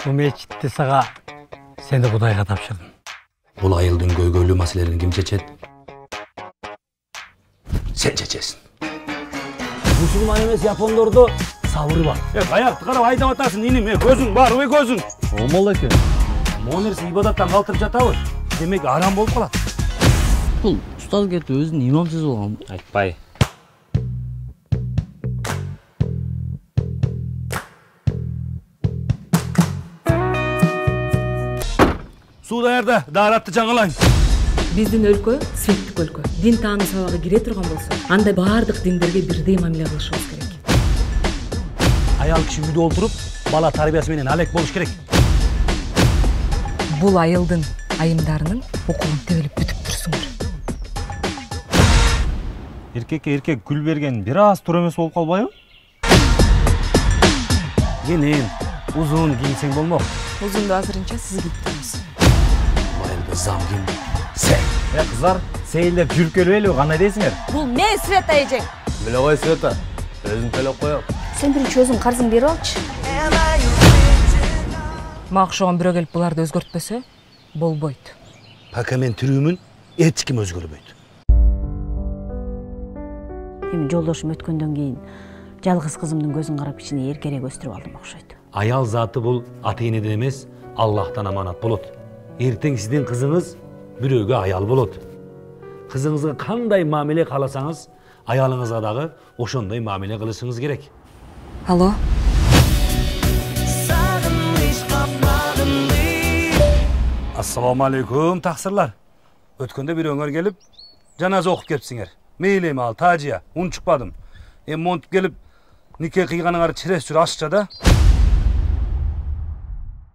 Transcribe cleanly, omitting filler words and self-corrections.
Bu meçitte sağa sen de Kudayga tapşırdın. Бұл айылдың көйгөйлүү маселелерин ким чечет? Sen чечесиң. Musulman emес Japondordo sabırı var. Ayakты карап айдап атасың, иним, көзүң барбы көзүң? Olmalı ki. Могу нерсе ибадаттан калтырып жатабы? Демек арам болуп калат. Бұл ұстаз кетті өзін имамсыз болған. Айтпай. Суу даярда, daarатты жаңылайын. Биздин өлкө светтик өлкө. Дин тааны сабагы кире турган болсо, анда баардык диндерге бирдей мамиле кылышыбыз керек. Аял киши үйдө олтуруп, бала тарбиясы менен алек болуш керек. Бул айылдын айымдарынын окуун тебилип бүтүп турсуңар. Эркекке эркек гүл берген бир аз тура эмес болуп калбайбы? Кенен, узун кийинсең болмок. Узунду азырынча сиз кийип турасыз. Айылда зам ким? Sen. Кыздар, сейилдеп жүркөлүп эле кандай дейсиңер? Бул мен Света эжең. Биле кой Света, өзүң төлөп коем. Сен биринчи өзүң карзыңды берип алчы. Мага окшогон бирөө келип буларды өзгөртпөсө болбойт. Пока мен тирүүмүн, эч ким өзгөрбөйт. Эми жолдошум өткөндөн кийин жалгыз кызымдын көзүн карап кичине эркерээк өстүрүп алдым окшойт. Аял заты бул ата-энеден эмес, Аллахтан аманат болот. Эртең сиздин кызыңыз бирөөгө аял болот. Кызыңызга кандай мамиле кааласаңыз, аялыңызга дагы ошондой мамиле кылышыңыз керек. Алло. Ассаламу алейкум, таксырлар. Өткөндө бирөөңөр келип, жаназа окуп кетипсиңер. Мейли эми ал, тажия, унчукпадым. Эми монтуп келип, нике кыйганыңар чирес жүр ашча да.